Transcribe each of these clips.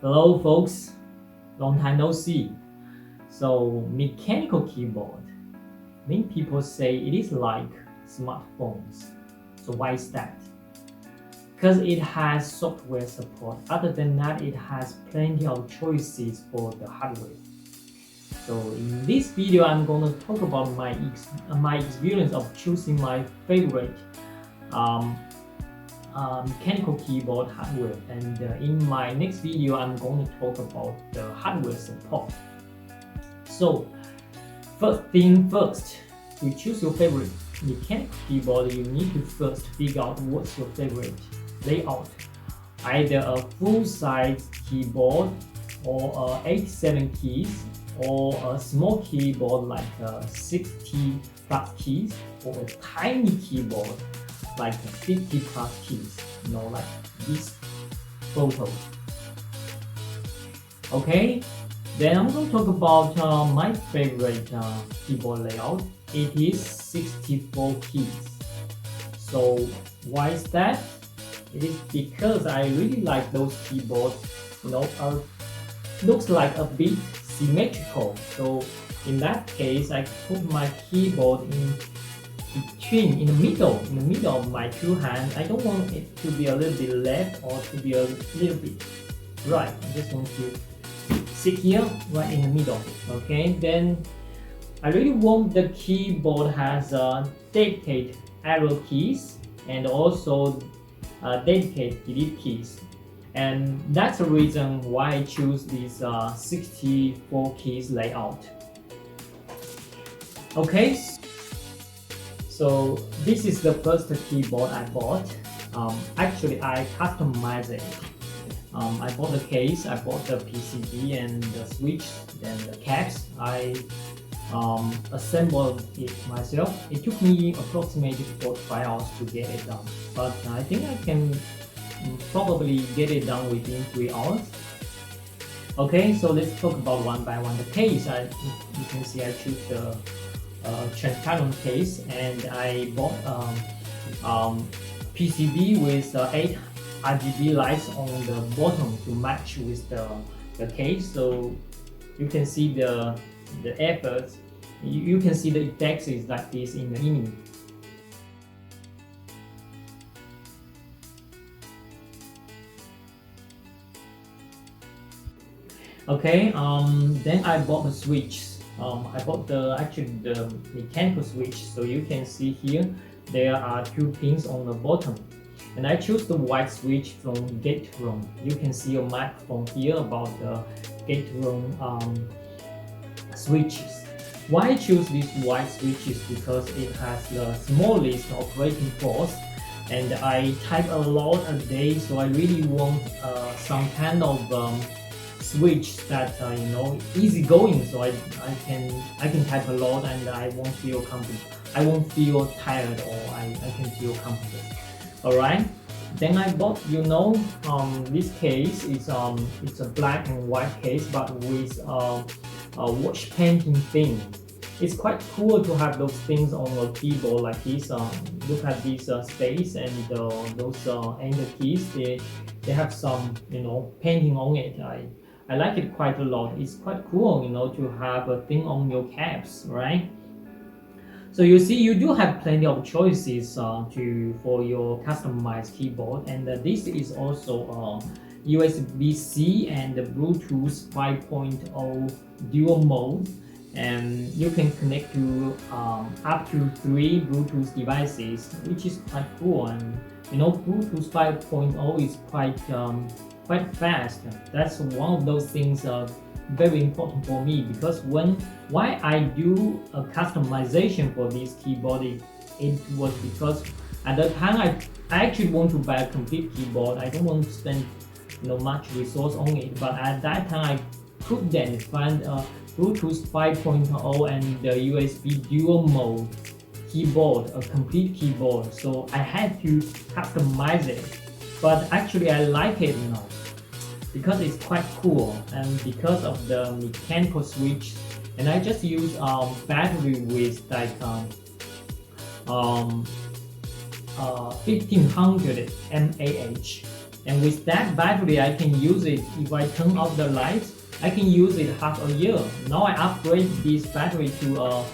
Hello folks, long time no see. So mechanical keyboard, many people say it is like smartphones. So why is that? Because it has software support. Other than that, it has plenty of choices for the hardware. So in this video, I'm going to talk about my experience of choosing my favorite um, mechanical keyboard hardware, and in my next video I'm going to talk about the hardware support. So first thing first, to choose your favorite mechanical keyboard, you need to first figure out what's your favorite layout, either a full-size keyboard or 87 keys, or a small keyboard like 60 plus keys, or a tiny keyboard like 50 plus keys, like this photo. Okay, then I'm going to talk about my favorite keyboard layout. It is 64 keys. So why is that? It is because I really like those keyboards, looks like a bit symmetrical. So in that case, I put my keyboard in the middle of my two hands. I don't want it to be a little bit left or to be a little bit right. I just want to sit here right in the middle. Okay, then I really want the keyboard has dedicated arrow keys and also dedicated delete keys, and that's the reason why I choose this 64 keys layout. Okay, so this is the first keyboard I bought. Actually, I customized it. I bought the case, I bought the PCB and the switch, then the caps. I assembled it myself. It took me approximately 45 hours to get it done, but I think I can probably get it done within 3 hours. Okay, so let's talk about one by one. The case, you can see I choose the transparent case, and I bought PCB with 8 RGB lights on the bottom to match with the case. So you can see the efforts. You can see the effects is like this in the image. Okay, then I bought the switch. I bought the mechanical switch. So you can see here there are 2 pins on the bottom, and I choose the white switch from GateRoom. You can see a microphone here about the GateRoom switches. Why I choose this white switch is because it has the smallest operating force, and I type a lot a day, so I really want some kind of switch that easy going, so I can type a lot and I won't feel tired, or I can feel comfortable. All right, then I bought this case is it's a black and white case, but with a watch painting thing. It's quite cool to have those things on a keyboard like this. Look at this space and those enter keys. They have some painting on it. I like it quite a lot. It's quite cool, to have a thing on your caps, right? So you see, you do have plenty of choices for your customized keyboard, and this is also USB-C and the Bluetooth 5.0 dual mode, and you can connect to up to 3 Bluetooth devices, which is quite cool. And Bluetooth 5.0 is quite fast. That's one of those things very important for me, because why I do a customization for this keyboard, it was because at the time I actually want to buy a complete keyboard. I don't want to spend much resource on it, but at that time I could then find a Bluetooth 5.0 and the USB dual mode keyboard, a complete keyboard, so I had to customize it. But actually I like it now because it's quite cool, and because of the mechanical switch, and I just use battery with like 1500 mAh, And with that battery, I can use it. If I turn off the lights, I can use it half a year. Now I upgrade this battery to a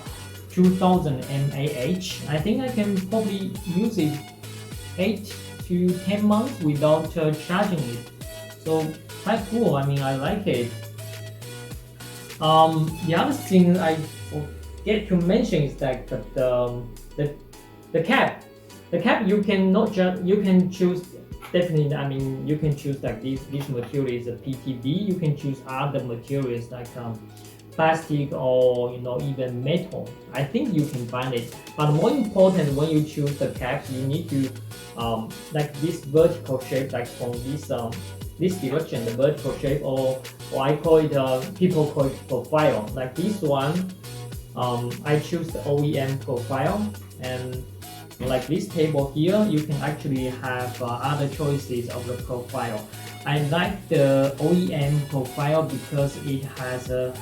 2000 mAh. I think I can probably use it 8 to 10 months without charging it. So quite cool. I mean, I like it. The other thing I forget to mention is that the cap. The cap, you can not just you can choose, definitely. I mean, you can choose like this material is a PTB. You can choose other materials like plastic or even metal. I think you can find it. But more important, when you choose the caps, you need to like this vertical shape, like from this direction, the vertical shape, or I call it people call it profile. Like this one, I choose the OEM profile, and like this table here, you can actually have other choices of the profile. I like the OEM profile because it has a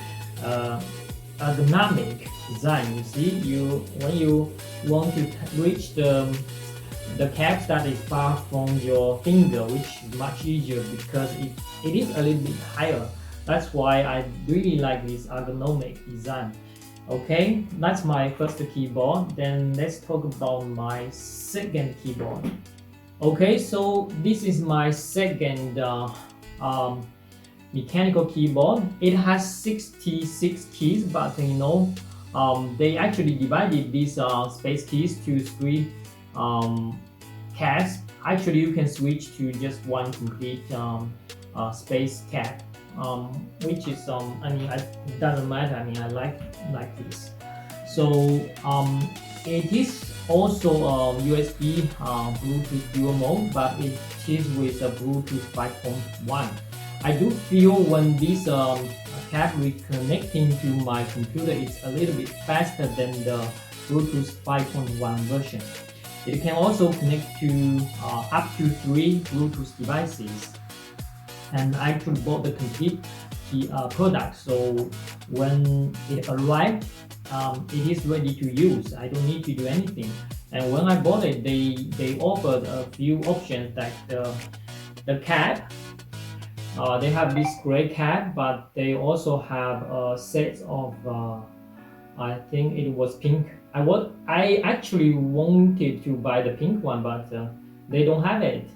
ergonomic design. You see, when you want to reach the caps that is far from your finger, which is much easier because it is a little bit higher. That's why I really like this ergonomic design. Okay, that's my first keyboard. Then let's talk about my second keyboard. Okay, so this is my second mechanical keyboard. It has 66 keys, but they actually divided these space keys to 3 caps. Actually, you can switch to just one complete space cap, which is I mean, it doesn't matter. I mean, I like this. So it is also USB Bluetooth dual mode, but it is with a Bluetooth 5.1. I do feel when this cap reconnecting to my computer is a little bit faster than the Bluetooth 5.1 version. It can also connect to up to 3 Bluetooth devices. And I actually bought the complete product, so when it arrived, it is ready to use. I don't need to do anything. And when I bought it, they offered a few options, like the cap. They have this gray cap, but they also have a set of I think it was pink. I actually wanted to buy the pink one, but they don't have it.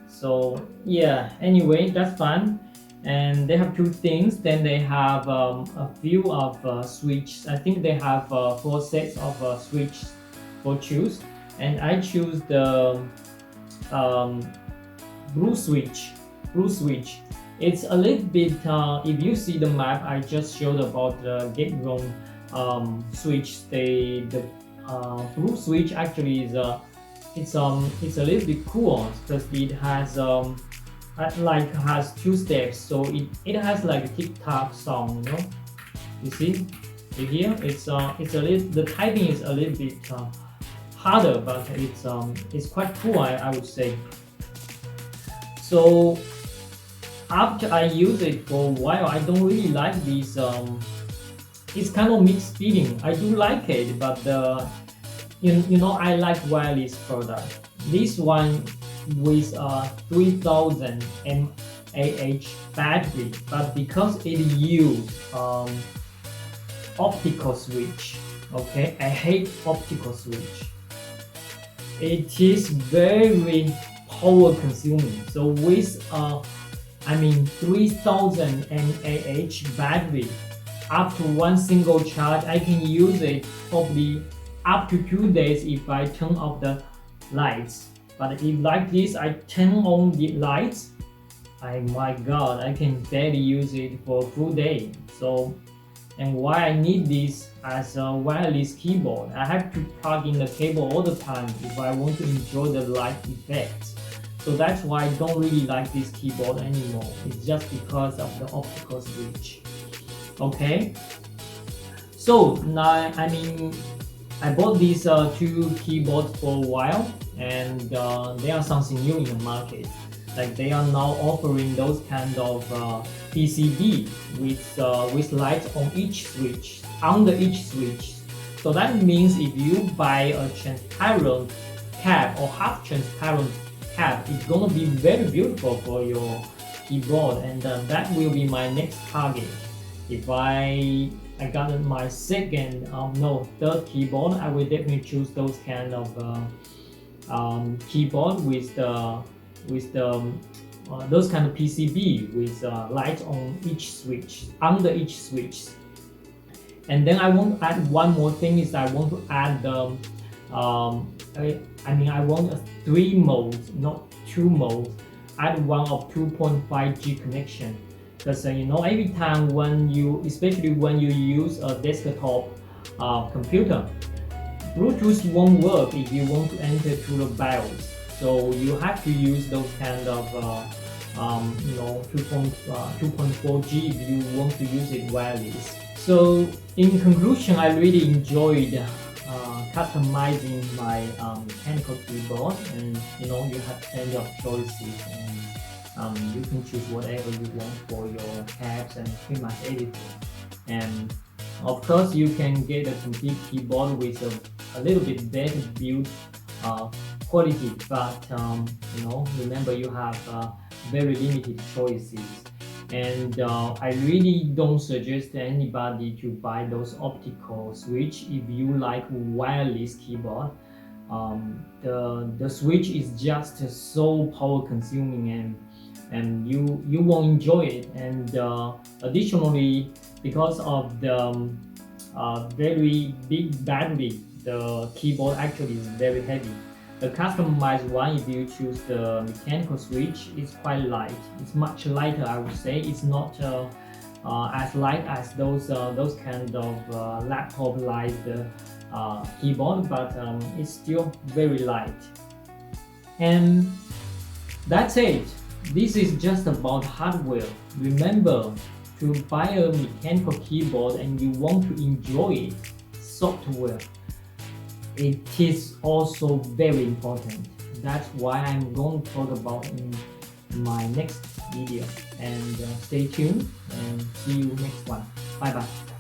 So yeah, anyway, that's fun. And they have 2 things. Then they have a few of switches. I think they have 4 sets of switches for choose. And I choose the blue switch. It's a little bit, if you see the map I just showed about the gate room switch, the blue switch actually is it's a little bit cool because it has has 2 steps, so it has like a tick-tock song, you see. You hear it's a little, the typing is a little bit harder, but it's quite cool, I would say. So after I use it for a while, I don't really like this. It's kind of mixed feeling. I do like it, but I like wireless product. This one with 3000 mAh battery, but because it used optical switch. Okay, I hate optical switch. It is very power consuming. So with 3000 mAh battery, after one single charge, I can use it probably up to 2 days if I turn off the lights. But if like this, I turn on the lights, my god, I can barely use it for a full day. So, and why I need this as a wireless keyboard, I have to plug in the cable all the time if I want to enjoy the light effects. So that's why I don't really like this keyboard anymore. It's just because of the optical switch. Okay. So now, I bought these 2 keyboards for a while, and they are something new in the market. Like they are now offering those kind of PCB with lights on each switch, under each switch. So that means if you buy a transparent cap or half transparent cap, it's gonna be very beautiful for your keyboard, and that will be my next target. If I got my second no third keyboard, I will definitely choose those kind of keyboard with the those kind of PCB with light on each switch, under each switch. And then I want to add one more thing, is I want to add the I want a 3 modes, not 2 modes. Add one of 2.5G connection, because every time when you, especially when you use a desktop computer, Bluetooth won't work if you want to enter to the BIOS. So you have to use those kind of 2.4G if you want to use it wireless. So in conclusion, I really enjoyed customizing my mechanical keyboard, and you have plenty of choices, and you can choose whatever you want for your tabs and pretty much everything. And of course, you can get a complete keyboard with a little bit better build quality, but remember, you have very limited choices. And I really don't suggest anybody to buy those optical switch if you like wireless keyboard. The switch is just so power consuming, and you won't enjoy it. And additionally, because of the very big battery, the keyboard actually is very heavy. The customized one, if you choose the mechanical switch, is quite light. It's much lighter, I would say. It's not as light as those kind of laptop-like keyboard, but it's still very light. And that's it. This is just about hardware. Remember, to buy a mechanical keyboard and you want to enjoy it, software, it is also very important. That's why I'm going to talk about in my next video. And stay tuned and see you next one. Bye bye.